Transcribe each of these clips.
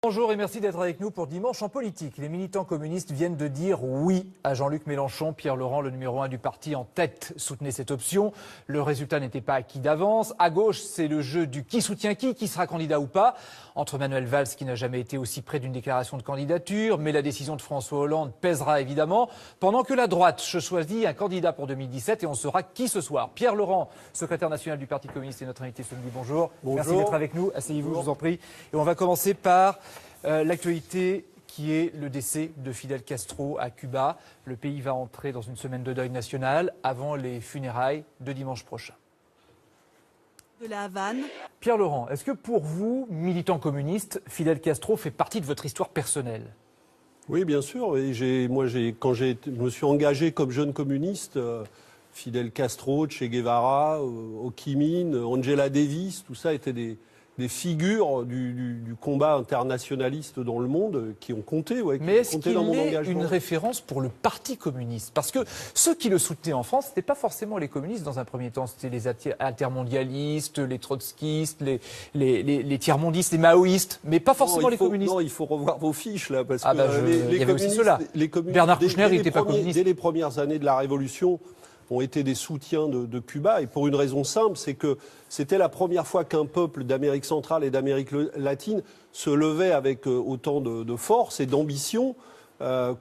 Bonjour et merci d'être avec nous pour Dimanche en politique. Les militants communistes viennent de dire oui à Jean-Luc Mélenchon. Pierre Laurent, le numéro 1 du parti en tête, soutenait cette option. Le résultat n'était pas acquis d'avance. À gauche, c'est le jeu du qui soutient qui sera candidat ou pas. Entre Manuel Valls, qui n'a jamais été aussi près d'une déclaration de candidature, mais la décision de François Hollande pèsera évidemment. Pendant que la droite choisit un candidat pour 2017 et on saura qui ce soir. Pierre Laurent, secrétaire national du Parti communiste, est notre invité ce midi. Bonjour. Bonjour. Merci d'être avec nous. Asseyez-vous, je vous en prie. Et on va commencer par l'actualité qui est le décès de Fidel Castro à Cuba. Le pays va entrer dans une semaine de deuil national avant les funérailles de dimanche prochain. De la Havane. Pierre Laurent, est-ce que pour vous, militant communiste, Fidel Castro fait partie de votre histoire personnelle ? Oui, bien sûr. Et quand je me suis engagé comme jeune communiste, Fidel Castro, Che Guevara, Ho Chi Minh, Angela Davis, tout ça étaient des figures du combat internationaliste dans le monde qui ont compté. Mais est-ce qu'il est une référence pour le Parti communiste ? Parce que ceux qui le soutenaient en France, ce n'étaient pas forcément les communistes dans un premier temps. C'était les altermondialistes, les trotskistes, les tiers-mondistes, les maoïstes, mais pas forcément les communistes. Non, il faut revoir vos fiches là. Parce que il y avait aussi ceux-là. Bernard Kouchner, il n'était pas communiste. Dès les premières années de la Révolution, ont été des soutiens de Cuba, et pour une raison simple, c'est que c'était la première fois qu'un peuple d'Amérique centrale et d'Amérique latine se levait avec autant de force et d'ambition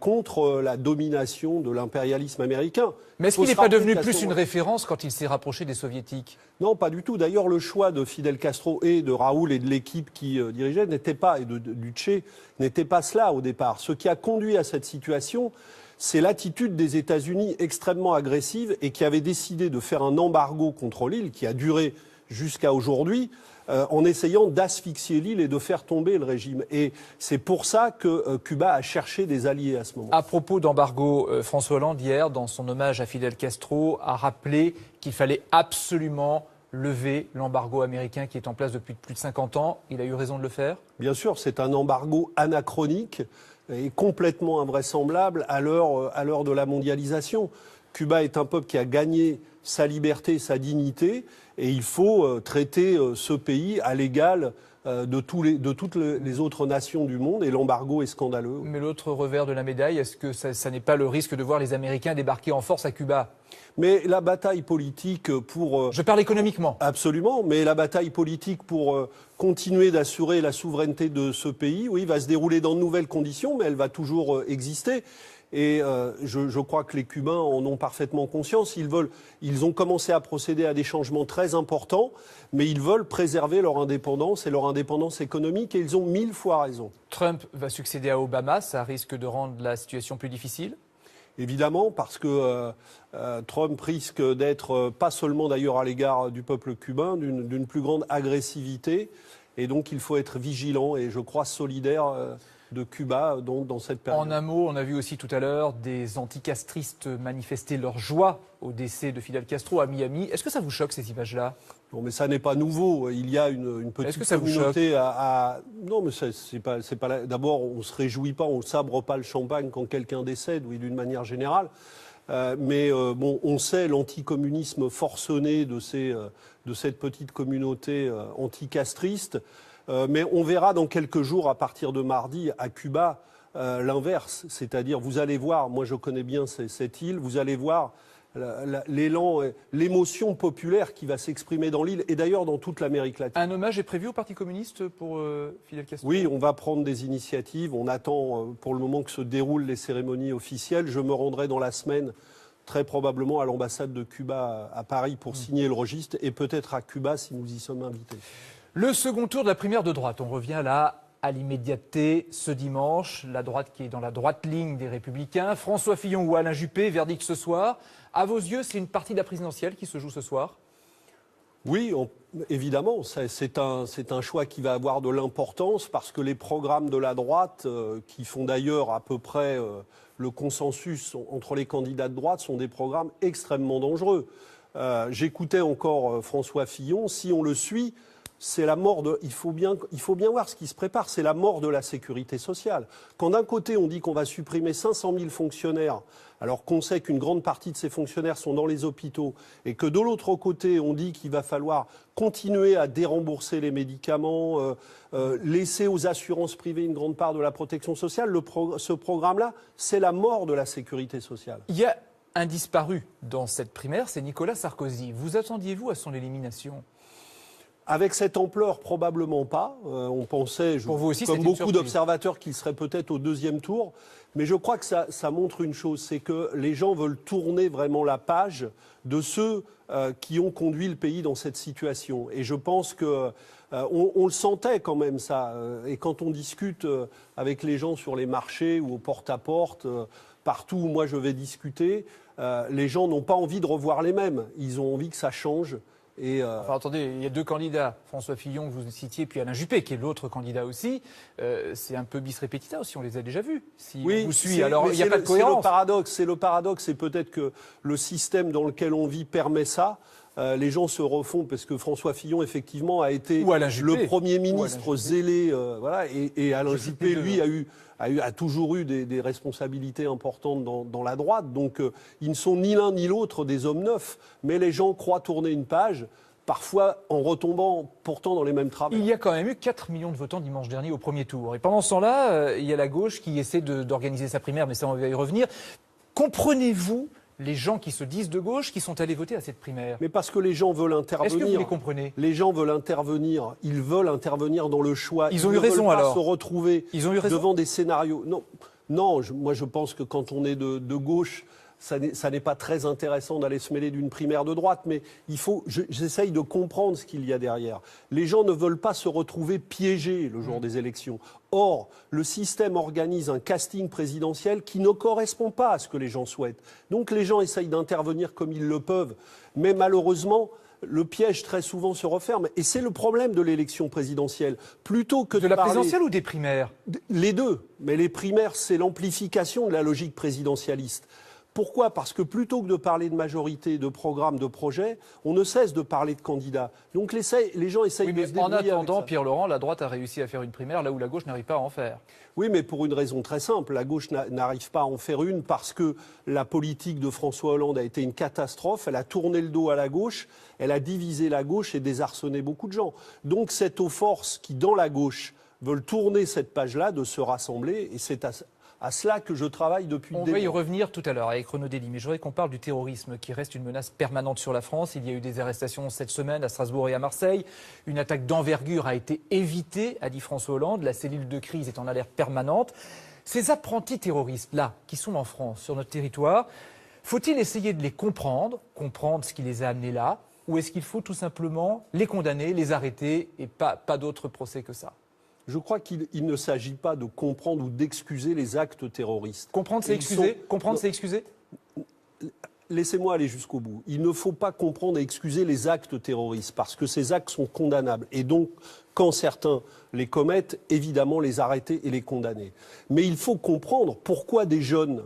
contre la domination de l'impérialisme américain. Mais est-ce qu'il n'est pas devenu plus une référence quand il s'est rapproché des soviétiques ? Non, pas du tout. D'ailleurs, le choix de Fidel Castro et de Raoul et de l'équipe qui dirigeait n'était pas, et du Che, n'était pas cela au départ. Ce qui a conduit à cette situation, c'est l'attitude des États-Unis extrêmement agressive et qui avait décidé de faire un embargo contre l'île qui a duré jusqu'à aujourd'hui en essayant d'asphyxier l'île et de faire tomber le régime. Et c'est pour ça que Cuba a cherché des alliés à ce moment. À propos d'embargo, François Hollande, hier, dans son hommage à Fidel Castro, a rappelé qu'il fallait absolument lever l'embargo américain qui est en place depuis plus de 50 ans. Il a eu raison de le faire ? Bien sûr, c'est un embargo anachronique et complètement invraisemblable à l'heure de la mondialisation. Cuba est un peuple qui a gagné sa liberté, sa dignité, et il faut traiter ce pays à l'égal de toutes les autres nations du monde, et l'embargo est scandaleux. Mais l'autre revers de la médaille, est-ce que ça n'est pas le risque de voir les Américains débarquer en force à Cuba ? Mais la bataille politique pour... Je parle économiquement. Absolument, mais la bataille politique pour continuer d'assurer la souveraineté de ce pays, oui, va se dérouler dans de nouvelles conditions, mais elle va toujours exister. Et je crois que les Cubains en ont parfaitement conscience. Ils ont commencé à procéder à des changements très importants, mais ils veulent préserver leur indépendance et leur indépendance économique, et ils ont 1000 fois raison. Trump va succéder à Obama, ça risque de rendre la situation plus difficile ? Évidemment, parce que Trump risque d'être, pas seulement d'ailleurs à l'égard du peuple cubain, d'une plus grande agressivité. Et donc il faut être vigilant et je crois solidaire de Cuba dans cette période. En un mot, on a vu aussi tout à l'heure des anticastristes manifester leur joie au décès de Fidel Castro à Miami. Est-ce que ça vous choque ces images-là ? Non, mais ça n'est pas nouveau. Il y a une petite communauté Non, mais c'est pas. D'abord, on se réjouit pas, on sabre pas le champagne quand quelqu'un décède, oui, d'une manière générale. Mais on sait l'anticommunisme forcené de cette petite communauté anticastriste. Mais on verra dans quelques jours, à partir de mardi, à Cuba, l'inverse. C'est-à-dire, vous allez voir, moi je connais bien cette île, vous allez voir l'élan, l'émotion populaire qui va s'exprimer dans l'île et d'ailleurs dans toute l'Amérique latine. Un hommage est prévu au Parti communiste pour Fidel Castro ? Oui, on va prendre des initiatives. On attend pour le moment que se déroulent les cérémonies officielles. Je me rendrai dans la semaine très probablement à l'ambassade de Cuba à Paris pour signer le registre et peut-être à Cuba si nous y sommes invités. Le second tour de la primaire de droite, on revient là à l'immédiateté ce dimanche. La droite qui est dans la droite ligne des Républicains. François Fillon ou Alain Juppé, verdict ce soir. À vos yeux, c'est une partie de la présidentielle qui se joue ce soir ? Oui, évidemment. C'est un choix qui va avoir de l'importance parce que les programmes de la droite, qui font d'ailleurs à peu près le consensus entre les candidats de droite, sont des programmes extrêmement dangereux. J'écoutais encore François Fillon. Si on le suit, c'est la mort de... Il faut bien voir ce qui se prépare, c'est la mort de la sécurité sociale. Quand d'un côté on dit qu'on va supprimer 500 000 fonctionnaires, alors qu'on sait qu'une grande partie de ces fonctionnaires sont dans les hôpitaux, et que de l'autre côté on dit qu'il va falloir continuer à dérembourser les médicaments, laisser aux assurances privées une grande part de la protection sociale, ce programme-là, c'est la mort de la sécurité sociale. Il y a un disparu dans cette primaire, c'est Nicolas Sarkozy. Vous attendiez-vous à son élimination ? Avec cette ampleur, probablement pas. On pensait, pour vous aussi, comme beaucoup d'observateurs, qu'il serait peut-être au deuxième tour. Mais je crois que ça montre une chose, c'est que les gens veulent tourner vraiment la page de ceux qui ont conduit le pays dans cette situation. Et je pense que on le sentait quand même, ça. Et quand on discute avec les gens sur les marchés ou au porte-à-porte, partout où moi je vais discuter, les gens n'ont pas envie de revoir les mêmes. Ils ont envie que ça change. Enfin, attendez, il y a deux candidats, François Fillon que vous citiez, puis Alain Juppé qui est l'autre candidat aussi. C'est un peu bis repetita aussi, on les a déjà vus. Si oui, on vous suit, alors il n'y a pas de cohérence. C'est le paradoxe, c'est peut-être que le système dans lequel on vit permet ça. Les gens se refont parce que François Fillon effectivement a été le Premier ministre zélé, voilà, et Alain Juppé lui a toujours eu des responsabilités importantes dans la droite. Donc ils ne sont ni l'un ni l'autre des hommes neufs, mais les gens croient tourner une page, parfois en retombant pourtant dans les mêmes travers. Il y a quand même eu 4 millions de votants dimanche dernier au premier tour. Et pendant ce temps-là, il y a la gauche qui essaie d'organiser sa primaire, mais ça on va y revenir. Comprenez-vous les gens qui se disent de gauche qui sont allés voter à cette primaire? Mais parce que les gens veulent intervenir. Est-ce que vous les comprenez? Les gens veulent intervenir. Ils veulent intervenir dans le choix. Ils ont eu raison alors. Ils ne veulent pas se retrouver devant des scénarios. Non, moi je pense que quand on est de gauche, ça n'est pas très intéressant d'aller se mêler d'une primaire de droite, mais j'essaye de comprendre ce qu'il y a derrière. Les gens ne veulent pas se retrouver piégés le jour des élections. Or, le système organise un casting présidentiel qui ne correspond pas à ce que les gens souhaitent. Donc les gens essayent d'intervenir comme ils le peuvent, mais malheureusement, le piège très souvent se referme. Et c'est le problème de l'élection présidentielle. Plutôt que de la présidentielle ou des primaires? Les deux. Mais les primaires, c'est l'amplification de la logique présidentialiste. Pourquoi? Parce que plutôt que de parler de majorité, de programme, de projet, on ne cesse de parler de candidats. Donc les gens essayent de se débrouiller. En attendant, Pierre Laurent, la droite a réussi à faire une primaire là où la gauche n'arrive pas à en faire. Oui, mais pour une raison très simple. La gauche n'arrive pas à en faire une parce que la politique de François Hollande a été une catastrophe. Elle a tourné le dos à la gauche, elle a divisé la gauche et désarçonné beaucoup de gens. Donc c'est aux forces qui, dans la gauche, veulent tourner cette page-là, de se rassembler. Et c'est à cela que je travaille depuis des mois. On va y revenir tout à l'heure avec Renaud Dely, mais je voudrais qu'on parle du terrorisme qui reste une menace permanente sur la France. Il y a eu des arrestations cette semaine à Strasbourg et à Marseille. Une attaque d'envergure a été évitée, a dit François Hollande. La cellule de crise est en alerte permanente. Ces apprentis terroristes-là, qui sont en France, sur notre territoire, faut-il essayer de les comprendre ce qui les a amenés là, ou est-ce qu'il faut tout simplement les condamner, les arrêter et pas d'autre procès que ça? Je crois qu'il ne s'agit pas de comprendre ou d'excuser les actes terroristes. Comprendre, c'est excuser? Comprendre, c'est excuser? Laissez-moi aller jusqu'au bout. Il ne faut pas comprendre et excuser les actes terroristes, parce que ces actes sont condamnables. Et donc, quand certains les commettent, évidemment, les arrêter et les condamner. Mais il faut comprendre pourquoi des jeunes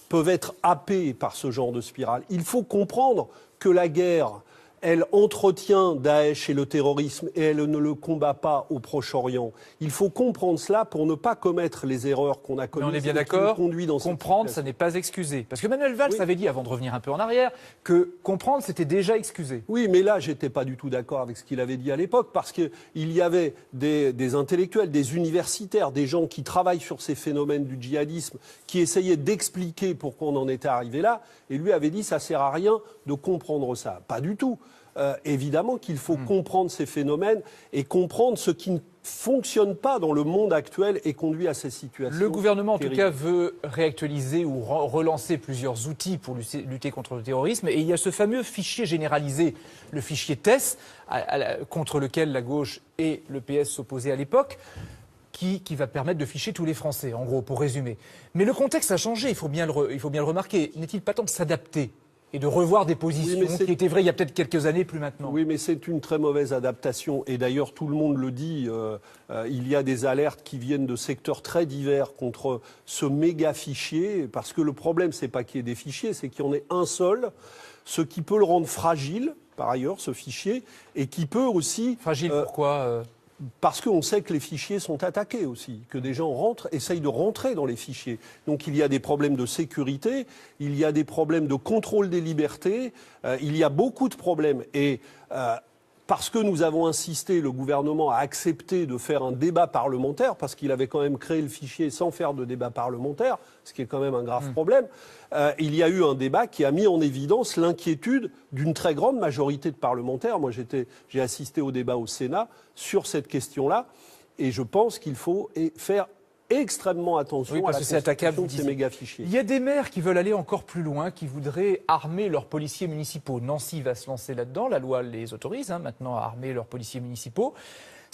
peuvent être happés par ce genre de spirale. Il faut comprendre que la guerre, elle entretient Daesh et le terrorisme et elle ne le combat pas au Proche-Orient. Il faut comprendre cela pour ne pas commettre les erreurs qu'on a commises. Mais on est bien d'accord, comprendre, ça n'est pas excuser. Parce que Manuel Valls avait dit, avant de revenir un peu en arrière, que comprendre, c'était déjà excuser. Oui, mais là, j'étais pas du tout d'accord avec ce qu'il avait dit à l'époque, parce qu'il y avait des intellectuels, des universitaires, des gens qui travaillent sur ces phénomènes du djihadisme, qui essayaient d'expliquer pourquoi on en était arrivé là, et lui avait dit, ça sert à rien de comprendre ça. Pas du tout. Évidemment qu'il faut comprendre ces phénomènes et comprendre ce qui ne fonctionne pas dans le monde actuel et conduit à ces situations. Le gouvernement, en terribles. tout cas, veut réactualiser ou relancer plusieurs outils pour lutter contre le terrorisme. Et il y a ce fameux fichier généralisé, le fichier TES, contre lequel la gauche et le PS s'opposaient à l'époque, qui va permettre de ficher tous les Français, en gros, pour résumer. Mais le contexte a changé, il faut bien le remarquer. N'est-il pas temps de s'adapter et de revoir des positions qui étaient vraies il y a peut-être quelques années, plus maintenant? Oui, mais c'est une très mauvaise adaptation. Et d'ailleurs, tout le monde le dit, il y a des alertes qui viennent de secteurs très divers contre ce méga fichier. Parce que le problème, c'est pas qu'il y ait des fichiers, c'est qu'il y en ait un seul, ce qui peut le rendre fragile. par ailleurs, ce fichier, et qui peut aussi... Fragile, pourquoi Parce qu'on sait que les fichiers sont attaqués aussi, que des gens essayent de rentrer dans les fichiers. Donc il y a des problèmes de sécurité, il y a des problèmes de contrôle des libertés, il y a beaucoup de problèmes. Et parce que nous avons insisté, le gouvernement a accepté de faire un débat parlementaire, parce qu'il avait quand même créé le fichier sans faire de débat parlementaire, ce qui est quand même un grave problème. Il y a eu un débat qui a mis en évidence l'inquiétude d'une très grande majorité de parlementaires. Moi, j'ai assisté au débat au Sénat sur cette question-là, et je pense qu'il faut faire extrêmement attention à la constitution de ces méga-fichiers. Il y a des maires qui veulent aller encore plus loin, qui voudraient armer leurs policiers municipaux. Nancy va se lancer là-dedans, la loi les autorise maintenant à armer leurs policiers municipaux.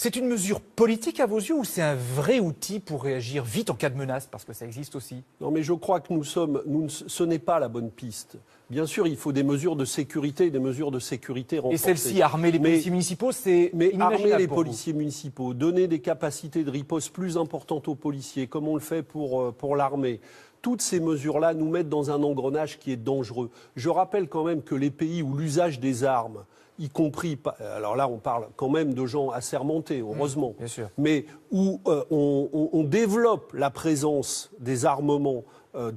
C'est une mesure politique à vos yeux ou c'est un vrai outil pour réagir vite en cas de menace, parce que ça existe aussi? Non, mais je crois que ce n'est pas la bonne piste. Bien sûr, il faut des mesures de sécurité, renforcées. Et celle-ci, armer les policiers municipaux, c'est inimaginable armer les pour policiers municipaux, donner des capacités de riposte plus importantes aux policiers, comme on le fait pour l'armée. Toutes ces mesures-là nous mettent dans un engrenage qui est dangereux. Je rappelle quand même que les pays où l'usage des armes, y compris, alors là on parle quand même de gens assermentés, heureusement, bien sûr, mais où on développe la présence des armements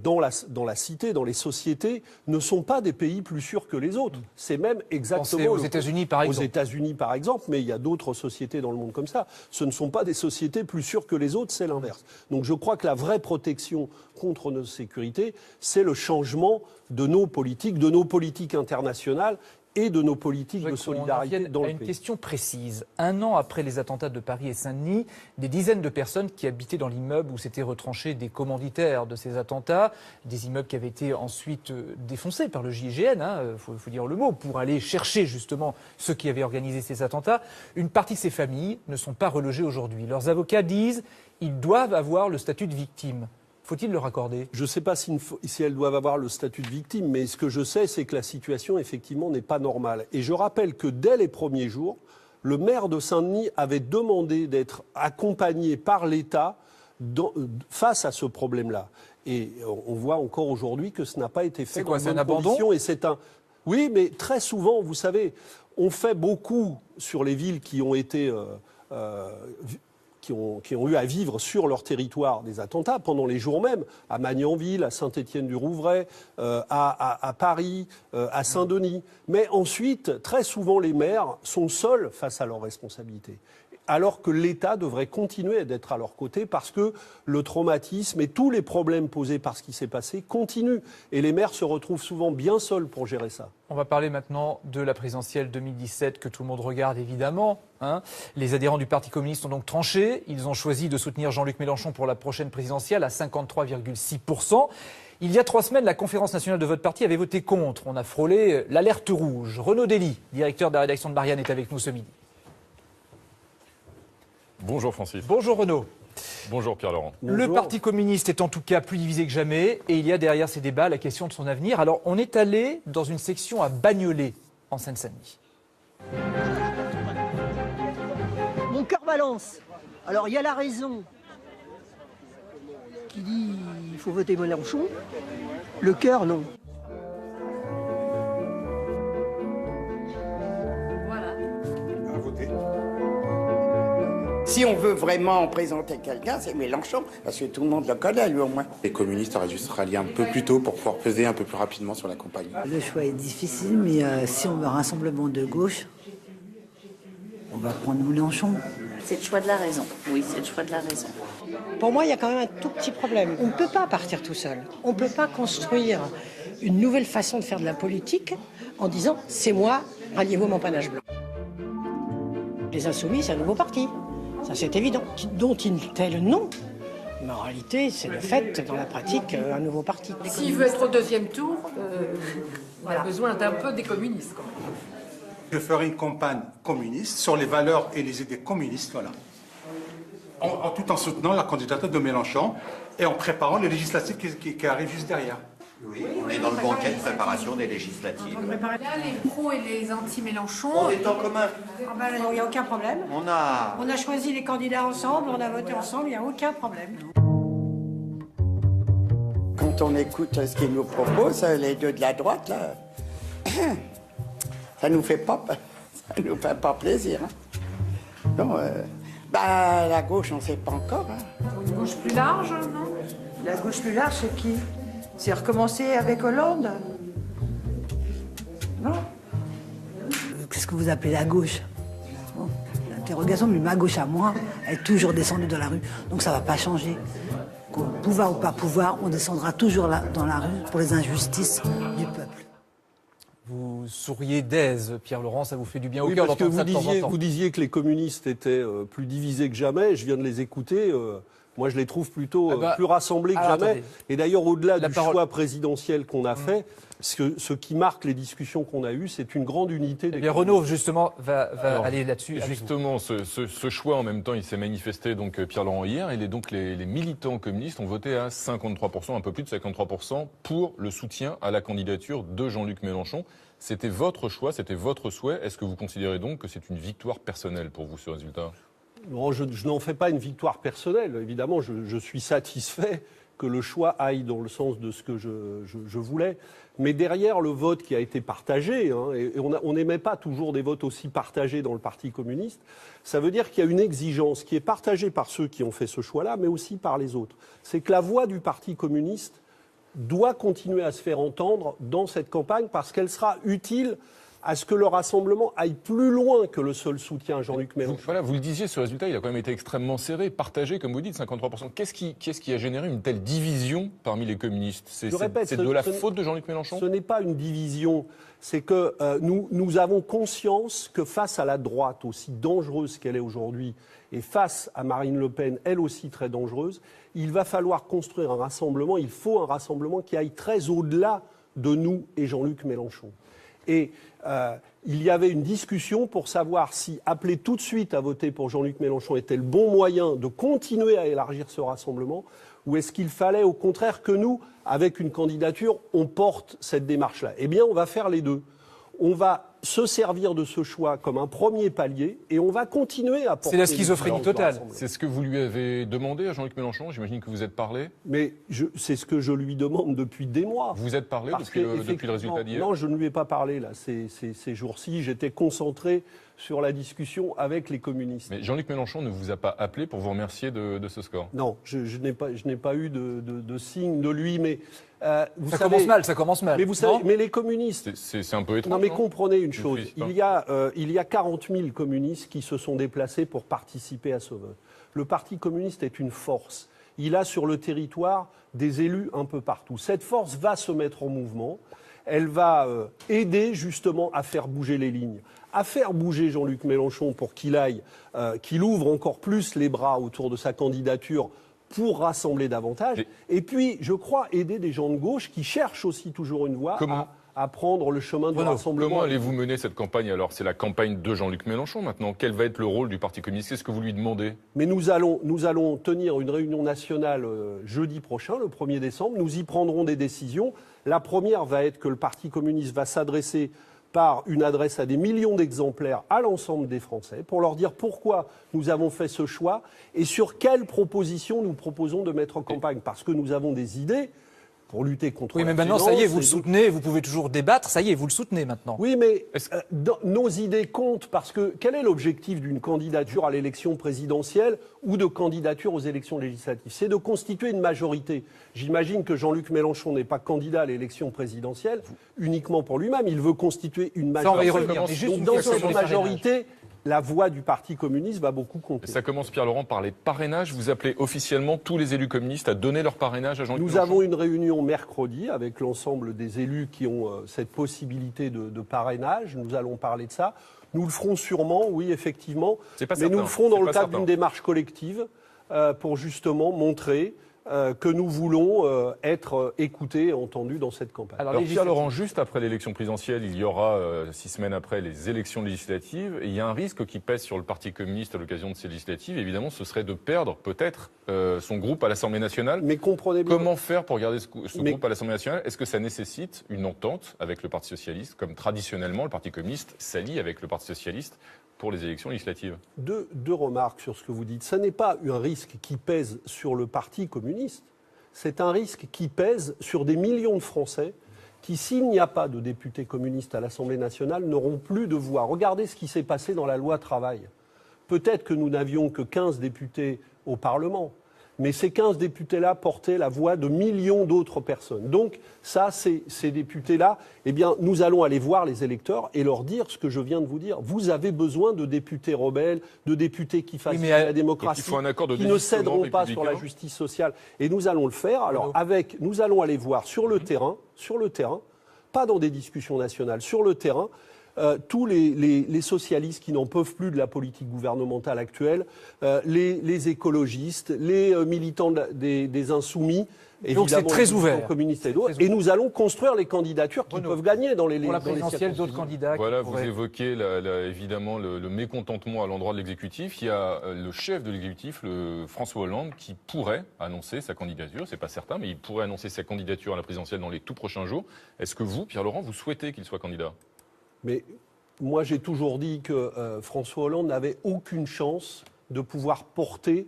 dans la cité, dans les sociétés, ne sont pas des pays plus sûrs que les autres. C'est même exactement... Pensez aux États-Unis, par exemple. Aux États-Unis, par exemple, mais il y a d'autres sociétés dans le monde comme ça. Ce ne sont pas des sociétés plus sûres que les autres, c'est l'inverse. Donc je crois que la vraie protection contre nos sécurités, c'est le changement de nos politiques internationales et de nos politiques de solidarité dans le pays. Une question précise. 1 an après les attentats de Paris et Saint-Denis, des dizaines de personnes qui habitaient dans l'immeuble où s'étaient retranchés des commanditaires de ces attentats, des immeubles qui avaient été ensuite défoncés par le GIGN, faut dire le mot, pour aller chercher justement ceux qui avaient organisé ces attentats. Une partie de ces familles ne sont pas relogées aujourd'hui. Leurs avocats disent qu'ils doivent avoir le statut de victime. Faut-il leur accorder? Je ne sais pas si elles doivent avoir le statut de victime, mais ce que je sais, c'est que la situation, effectivement, n'est pas normale. Et je rappelle que dès les premiers jours, le maire de Saint-Denis avait demandé d'être accompagné par l'État face à ce problème-là. Et on voit encore aujourd'hui que ce n'a pas été fait. C'est quoi, c'est un abandon? Et oui, mais très souvent, vous savez, on fait beaucoup sur les villes qui ont été... qui ont eu à vivre sur leur territoire des attentats pendant les jours même, à Magnanville, à Saint-Étienne-du-Rouvray, à Paris, à Saint-Denis. Mais ensuite, très souvent, les maires sont seuls face à leurs responsabilités. Alors que l'État devrait continuer d'être à leur côté parce que le traumatisme et tous les problèmes posés par ce qui s'est passé continuent. Et les maires se retrouvent souvent bien seuls pour gérer ça. On va parler maintenant de la présidentielle 2017 que tout le monde regarde évidemment. Les adhérents du Parti communiste ont donc tranché. Ils ont choisi de soutenir Jean-Luc Mélenchon pour la prochaine présidentielle à 53,6%. Il y a 3 semaines, la conférence nationale de votre parti avait voté contre. On a frôlé l'alerte rouge. Renaud Dely, directeur de la rédaction de Marianne, est avec nous ce midi. Bonjour Francis. Bonjour Renaud. Bonjour Pierre-Laurent. Le Parti communiste est en tout cas plus divisé que jamais et il y a derrière ces débats la question de son avenir. Alors on est allé dans une section à Bagnolet, en Seine-Saint-Denis. Mon cœur balance. Alors il y a la raison qui dit il faut voter Mélenchon. Le cœur, non. Voilà. À voter. Si on veut vraiment présenter quelqu'un, c'est Mélenchon, parce que tout le monde le connaît, lui au moins. Les communistes auraient dû se rallier un peu plus tôt pour pouvoir peser un peu plus rapidement sur la campagne. Le choix est difficile, mais si on veut un rassemblement de gauche, on va prendre Mélenchon. C'est le choix de la raison. Oui, c'est le choix de la raison. Pour moi, il y a quand même un tout petit problème. On ne peut pas partir tout seul. On ne peut pas construire une nouvelle façon de faire de la politique en disant « c'est moi, ralliez-vous mon panache blanc ». Les Insoumis, c'est un nouveau parti. Ça, c'est évident. Dont il tait le nom. Mais en réalité, c'est le fait, dans la pratique, un nouveau parti. S'il veut être au 2e tour, il a besoin d'un peu des communistes. Je ferai une campagne communiste sur les valeurs et les idées communistes, voilà. Tout en soutenant la candidature de Mélenchon et en préparant les législatives qui arrivent juste derrière. Oui, on est dans le banquet de préparation des législatives. Là, les pros et les anti-Mélenchon. On est en commun. Il n'y a aucun problème. On a choisi les candidats ensemble, on a voté ensemble, il n'y a aucun problème. Quand on écoute ce qu'ils nous proposent, les deux de la droite, là, Ça nous fait pas plaisir. Hein. Non, la gauche, on ne sait pas encore. Hein. Une gauche plus large, non? La gauche plus large, c'est qui? C'est recommencer avec Hollande? Non? Qu'est-ce que vous appelez la gauche? Bon, l'interrogation, mais ma gauche à moi, elle est toujours descendue dans la rue. Donc ça ne va pas changer. Pouvoir ou pas pouvoir, on descendra toujours dans la rue pour les injustices du peuple. Vous souriez d'aise, Pierre Laurent, ça vous fait du bien au oui, cœur parce que d'entendre ça de temps en temps. vous disiez que les communistes étaient plus divisés que jamais. Je viens de les écouter. Moi, je les trouve plutôt plus rassemblés que jamais. Attendez. Et d'ailleurs, au-delà du choix présidentiel qu'on a fait, ce qui marque les discussions qu'on a eues, c'est une grande unité des Renaud, justement, va aller là-dessus. Justement, ce choix, en même temps, il s'est manifesté, donc, Pierre Laurent, hier. Et donc, les militants communistes ont voté à 53%, un peu plus de 53%, pour le soutien à la candidature de Jean-Luc Mélenchon. C'était votre choix, c'était votre souhait. Est-ce que vous considérez donc que c'est une victoire personnelle pour vous, ce résultat ? Non, je n'en fais pas une victoire personnelle. Évidemment, je suis satisfait que le choix aille dans le sens de ce que je voulais. Mais derrière le vote qui a été partagé, hein, et on n'émet pas toujours des votes aussi partagés dans le Parti communiste, ça veut dire qu'il y a une exigence qui est partagée par ceux qui ont fait ce choix-là, mais aussi par les autres. C'est que la voix du Parti communiste doit continuer à se faire entendre dans cette campagne parce qu'elle sera utile à ce que le rassemblement aille plus loin que le seul soutien à Jean-Luc Mélenchon. Voilà, vous le disiez, ce résultat, il a quand même été extrêmement serré, partagé, comme vous dites, 53%. Qu'est-ce qui a généré une telle division parmi les communistes? C'est de la faute de Jean-Luc Mélenchon? Ce n'est pas une division, c'est que nous avons conscience que face à la droite, aussi dangereuse qu'elle est aujourd'hui, et face à Marine Le Pen, elle aussi très dangereuse, il va falloir construire un rassemblement, il faut un rassemblement qui aille très au-delà de nous et Jean-Luc Mélenchon. Et il y avait une discussion pour savoir si appeler tout de suite à voter pour Jean-Luc Mélenchon était le bon moyen de continuer à élargir ce rassemblement, ou est-ce qu'il fallait au contraire que nous, avec une candidature, on porte cette démarche-là. Eh bien, on va faire les deux. On va se servir de ce choix comme un premier palier et on va continuer à porter... C'est la schizophrénie totale. C'est ce que vous lui avez demandé à Jean-Luc Mélenchon? J'imagine que vous êtes parlé. Mais c'est ce que je lui demande depuis des mois. Vous êtes parlé depuis le résultat d'hier? Non, je ne lui ai pas parlé là, ces jours-ci. J'étais concentré sur la discussion avec les communistes. Mais Jean-Luc Mélenchon ne vous a pas appelé pour vous remercier de ce score? Non, je n'ai pas eu de signe de lui, mais... ça commence mal. Mais vous savez, mais les communistes... C'est un peu étrange. Non, mais comprenez une chose. Il y a 40 000 communistes qui se sont déplacés pour participer à ce vote. Le Parti communiste est une force. Il a sur le territoire des élus un peu partout. Cette force va se mettre en mouvement. Elle va aider justement à faire bouger les lignes, à faire bouger Jean-Luc Mélenchon pour qu'il ouvre encore plus les bras autour de sa candidature pour rassembler davantage. Et puis, je crois, aider des gens de gauche qui cherchent aussi toujours une voie à prendre le chemin du rassemblement. Comment allez-vous mener cette campagne alors? C'est la campagne de Jean-Luc Mélenchon maintenant. Quel va être le rôle du Parti communiste? Qu'est-ce que vous lui demandez? Mais nous allons tenir une réunion nationale jeudi prochain, le 1er décembre. Nous y prendrons des décisions. La première va être que le Parti communiste va s'adresser par une adresse à des millions d'exemplaires à l'ensemble des Français pour leur dire pourquoi nous avons fait ce choix et sur quelles propositions nous proposons de mettre en campagne. Parce que nous avons des idées pour lutter contre la violence. Oui, mais maintenant, ça y est, vous le soutenez, vous pouvez toujours débattre, ça y est, vous le soutenez maintenant. Oui, mais nos idées comptent parce que quel est l'objectif d'une candidature à l'élection présidentielle ou de candidature aux élections législatives? C'est de constituer une majorité. J'imagine que Jean-Luc Mélenchon n'est pas candidat à l'élection présidentielle uniquement pour lui-même, il veut constituer une majorité. Ça, on va y revenir. Mais juste dans cette majorité, la voix du Parti communiste va beaucoup compter. Ça commence, Pierre Laurent, par les parrainages. Vous appelez officiellement tous les élus communistes à donner leur parrainage à Jean-Luc Mélenchon? Nous avons une réunion mercredi avec l'ensemble des élus qui ont cette possibilité de parrainage. Nous allons parler de ça. Nous le ferons sûrement, oui, effectivement. Mais nous le ferons dans le cadre d'une démarche collective pour justement montrer que nous voulons être écoutés et entendus dans cette campagne. Alors Pierre Laurent, juste après l'élection présidentielle, il y aura 6 semaines après les élections législatives. Et il y a un risque qui pèse sur le Parti communiste à l'occasion de ces législatives. Évidemment, ce serait de perdre peut-être son groupe à l'Assemblée nationale. Mais comprenez bien. Comment faire pour garder ce groupe à l'Assemblée nationale? Est-ce que ça nécessite une entente avec le Parti socialiste, comme traditionnellement le Parti communiste s'allie avec le Parti socialiste pour les élections législatives? Deux remarques sur ce que vous dites. Ce n'est pas un risque qui pèse sur le Parti communiste, c'est un risque qui pèse sur des millions de Français qui, s'il n'y a pas de députés communistes à l'Assemblée nationale, n'auront plus de voix. Regardez ce qui s'est passé dans la loi travail. Peut-être que nous n'avions que 15 députés au Parlement, mais ces 15 députés-là portaient la voix de millions d'autres personnes. Donc ça, ces députés-là, eh bien, nous allons aller voir les électeurs et leur dire ce que je viens de vous dire. Vous avez besoin de députés rebelles, de députés qui fassent la démocratie, qui ne céderont pas sur la justice sociale. Et nous allons le faire. Alors, nous allons aller voir sur le terrain, pas dans des discussions nationales, sur le terrain, tous les socialistes qui n'en peuvent plus de la politique gouvernementale actuelle, les écologistes, les militants des insoumis, donc c'est très ouvert, communistes et d'autres. Et nous allons construire les candidatures qui peuvent gagner dans les pour la présidentielle, d'autres candidats. Voilà, vous évoquez évidemment le mécontentement à l'endroit de l'exécutif. Il y a le chef de l'exécutif, François Hollande, qui pourrait annoncer sa candidature. C'est pas certain, mais il pourrait annoncer sa candidature à la présidentielle dans les tout prochains jours. Est-ce que vous, Pierre Laurent, vous souhaitez qu'il soit candidat ? Mais moi, j'ai toujours dit que François Hollande n'avait aucune chance de pouvoir porter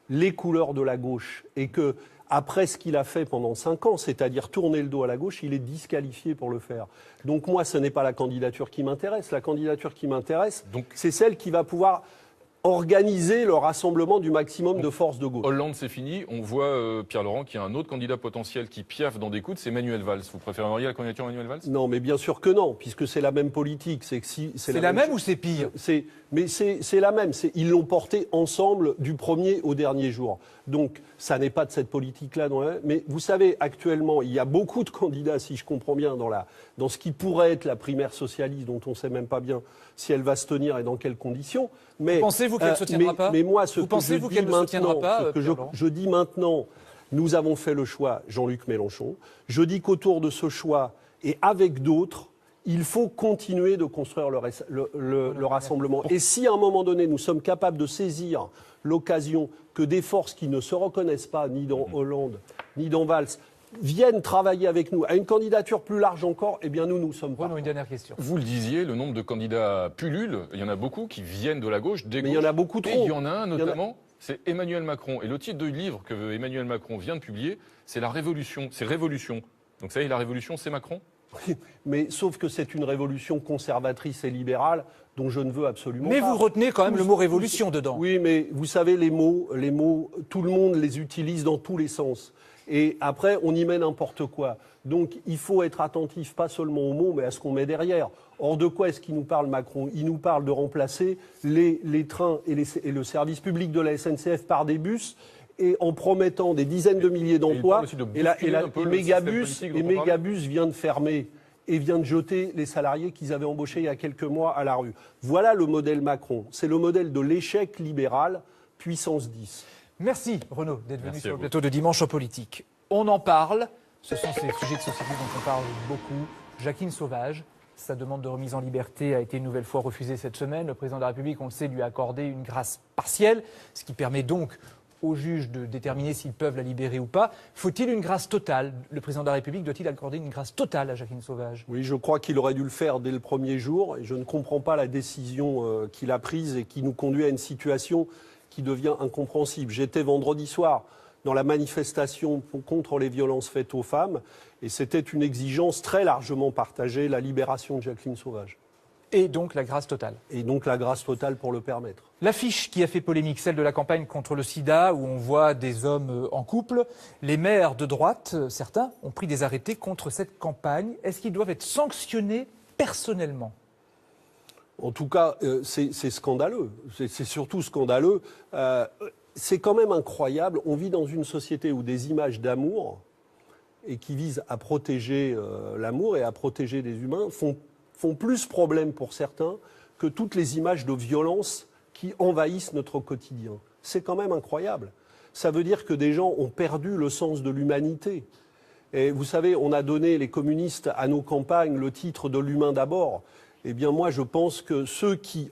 les couleurs de la gauche. Et que, après ce qu'il a fait pendant 5 ans, c'est-à-dire tourner le dos à la gauche, il est disqualifié pour le faire. Donc moi, ce n'est pas la candidature qui m'intéresse. La candidature qui m'intéresse, c'est celle qui va pouvoir organiser le rassemblement du maximum de forces de gauche. Hollande, c'est fini. On voit, Pierre Laurent, qu'il y a un autre candidat potentiel qui piaffe dans des coudes, c'est Manuel Valls. Vous préféreriez la candidature Manuel Valls ? Non, mais bien sûr que non, puisque c'est la même politique. C'est la même ou c'est pire ? C'est la même. Ils l'ont portée ensemble du premier au dernier jour. Donc, ça n'est pas de cette politique-là. Mais vous savez, actuellement, il y a beaucoup de candidats, si je comprends bien, dans ce qui pourrait être la primaire socialiste, dont on ne sait même pas bien si elle va se tenir et dans quelles conditions. Mais pensez-vous qu'elle ne se tiendra pas ? Mais moi, ce que je dis maintenant, nous avons fait le choix, Jean-Luc Mélenchon. Je dis qu'autour de ce choix, et avec d'autres, il faut continuer de construire le rassemblement. Et si à un moment donné, nous sommes capables de saisir l'occasion que des forces qui ne se reconnaissent pas, ni dans Hollande, ni dans Valls, viennent travailler avec nous à une candidature plus large encore, eh bien nous sommes pas. Une dernière question. Vous le disiez, le nombre de candidats pullule. Il y en a beaucoup qui viennent de la gauche, des gauches. Mais il y en a beaucoup trop. Et il y en a un notamment, c'est Emmanuel Macron. Et le titre du livre que Emmanuel Macron vient de publier, c'est La Révolution. C'est Révolution. Donc ça y est, la Révolution, c'est Macron ? Oui, mais sauf que c'est une révolution conservatrice et libérale dont je ne veux absolument pas. Mais vous retenez quand même le mot révolution dedans. Oui, mais vous savez, les mots, tout le monde les utilise dans tous les sens. Et après, on y met n'importe quoi. Donc, il faut être attentif, pas seulement aux mots, mais à ce qu'on met derrière. Or, de quoi est-ce qu'il nous parle, Macron ? Il nous parle de remplacer les trains et le service public de la SNCF par des bus, et en promettant des dizaines de milliers d'emplois. Et Mégabus vient de fermer et vient de jeter les salariés qu'ils avaient embauchés il y a quelques mois à la rue. Voilà le modèle Macron. C'est le modèle de l'échec libéral, puissance 10. Merci Renaud d'être venu sur le plateau de Dimanche en politique. On en parle, ce sont ces sujets de société dont on parle beaucoup. Jacqueline Sauvage, sa demande de remise en liberté a été une nouvelle fois refusée cette semaine. Le président de la République, on le sait, lui a accordé une grâce partielle, ce qui permet donc aux juges de déterminer s'ils peuvent la libérer ou pas. Faut-il une grâce totale ? Le président de la République doit-il accorder une grâce totale à Jacqueline Sauvage ? Oui, je crois qu'il aurait dû le faire dès le premier jour. Et je ne comprends pas la décision qu'il a prise et qui nous conduit à une situation qui devient incompréhensible. J'étais vendredi soir dans la manifestation contre les violences faites aux femmes et c'était une exigence très largement partagée, la libération de Jacqueline Sauvage. Et donc la grâce totale. Et donc la grâce totale pour le permettre. L'affiche qui a fait polémique, celle de la campagne contre le sida, où on voit des hommes en couple. Les maires de droite, certains, ont pris des arrêtés contre cette campagne. Est-ce qu'ils doivent être sanctionnés personnellement ? En tout cas, c'est scandaleux. C'est surtout scandaleux. C'est quand même incroyable. On vit dans une société où des images d'amour, et qui visent à protéger l'amour et à protéger les humains, font plus problème pour certains que toutes les images de violence qui envahissent notre quotidien. C'est quand même incroyable. Ça veut dire que des gens ont perdu le sens de l'humanité. Et vous savez, on a donné, les communistes, à nos campagnes, le titre de l'humain d'abord. Eh bien, moi, je pense que ceux qui...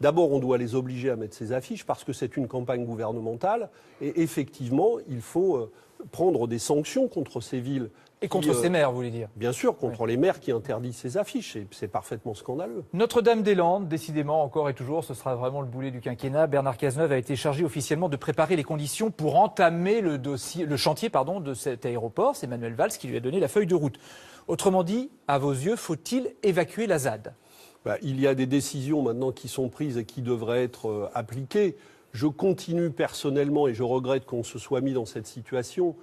d'abord, on doit les obliger à mettre ces affiches parce que c'est une campagne gouvernementale. Et effectivement, il faut prendre des sanctions contre ces villes. Et contre ces maires, vous voulez dire? Bien sûr, contre les maires qui interdisent ces affiches. C'est parfaitement scandaleux. Notre-Dame-des-Landes, décidément, encore et toujours, ce sera vraiment le boulet du quinquennat. Bernard Cazeneuve a été chargé officiellement de préparer les conditions pour entamer le chantier de cet aéroport. C'est Manuel Valls qui lui a donné la feuille de route. Autrement dit, à vos yeux, faut-il évacuer la ZAD? Il y a des décisions maintenant qui sont prises et qui devraient être appliquées. Je continue personnellement, et je regrette qu'on se soit mis dans cette situation,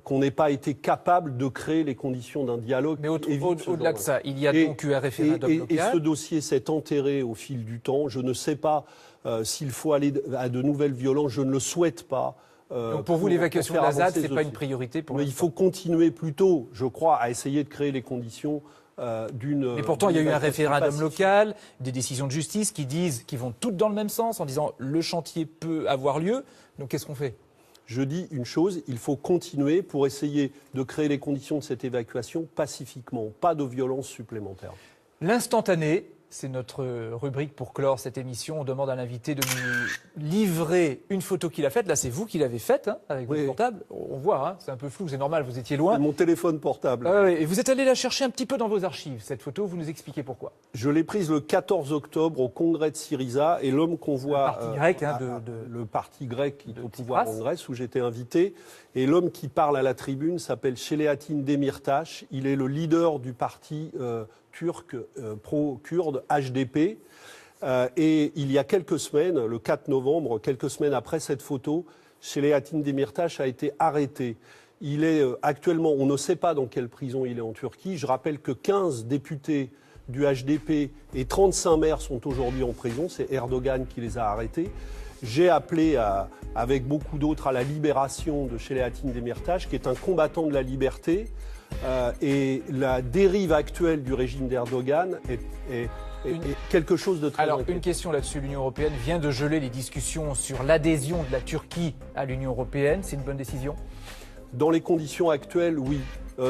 qu'on n'ait pas été capable de créer les conditions d'un dialogue. Mais au-delà de ça, il y a donc eu un référendum local. Et ce dossier s'est enterré au fil du temps. Je ne sais pas s'il faut aller à de nouvelles violences. Je ne le souhaite pas. Donc pour vous, l'évacuation de la ZAD, ce n'est pas une priorité pour l'instant. Mais il faut continuer plutôt, je crois, à essayer de créer les conditions d'une... Mais pourtant, il y a eu un référendum local, des décisions de justice qui vont toutes dans le même sens, en disant le chantier peut avoir lieu. Donc qu'est-ce qu'on fait? Je dis une chose, il faut continuer pour essayer de créer les conditions de cette évacuation pacifiquement, pas de violence supplémentaire. L'instantané, c'est notre rubrique pour clore cette émission. On demande à l'invité de nous livrer une photo qu'il a faite. Là, c'est vous qui l'avez faite, avec votre portable. On voit, c'est un peu flou, c'est normal, vous étiez loin. C'est mon téléphone portable. Et vous êtes allé la chercher un petit peu dans vos archives, cette photo. Vous nous expliquez pourquoi. Je l'ai prise le 14 octobre au congrès de Syriza. Et l'homme qu'on voit... Le parti grec, le parti grec qui est au pouvoir en Grèce, où j'étais invité. Et l'homme qui parle à la tribune s'appelle Selahattin Demirtas. Il est le leader du parti turc pro-kurde HDP. Et il y a quelques semaines, le 4 novembre, quelques semaines après cette photo, Selahattin Demirtas a été arrêté. Il est actuellement, on ne sait pas dans quelle prison il est en Turquie. Je rappelle que 15 députés du HDP et 35 maires sont aujourd'hui en prison. C'est Erdogan qui les a arrêtés. J'ai appelé, avec beaucoup d'autres, à la libération de Selahattin Demirtas, qui est un combattant de la liberté. Et la dérive actuelle du régime d'Erdogan est quelque chose de très inquiétant. Alors, une question là-dessus. L'Union européenne vient de geler les discussions sur l'adhésion de la Turquie à l'Union européenne. C'est une bonne décision? Dans les conditions actuelles, oui.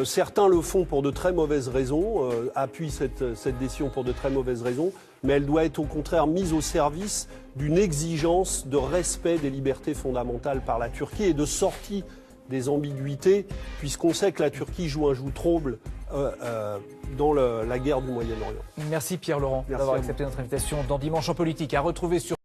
Certains le font pour de très mauvaises raisons, appuient cette décision pour de très mauvaises raisons, mais elle doit être au contraire mise au service d'une exigence de respect des libertés fondamentales par la Turquie et de sortie des ambiguïtés, puisqu'on sait que la Turquie joue un jeu trouble dans la guerre du Moyen-Orient. Merci Pierre Laurent d'avoir accepté notre invitation dans Dimanche en politique. À retrouver sur